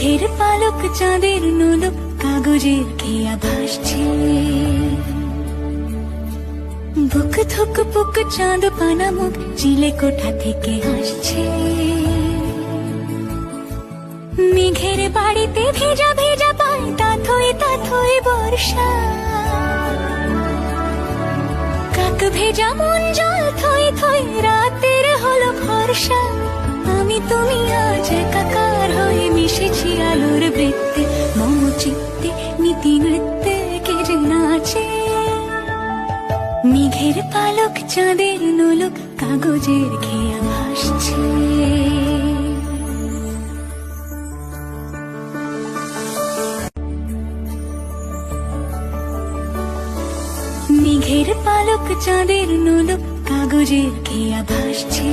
মেঘের পালক চাঁদের নোলক কাগজের খেয়া ভাসছে। বুক থুক পুক চাঁদ পানা মুখ চিলে কোঠা থেকে হাসছে। মেঘের বাড়িতে ভেজা ভেজা পায় তাথই বর্ষা। কাক ভেজা মন জল থই থই রাতের হলো ভরসা। আমি তুমি আজ একাকার হয়ে মিশেছি আলোর বৃত্তে। মম চিত্তে নীতি নৃত্যে কে যে নাচে। মেঘের পালক চাঁদের নোলক কাগজের খেয়া ভাসছে। মেঘের পালক চাঁদের নোলক কাগজের খেয়া ভাসছে।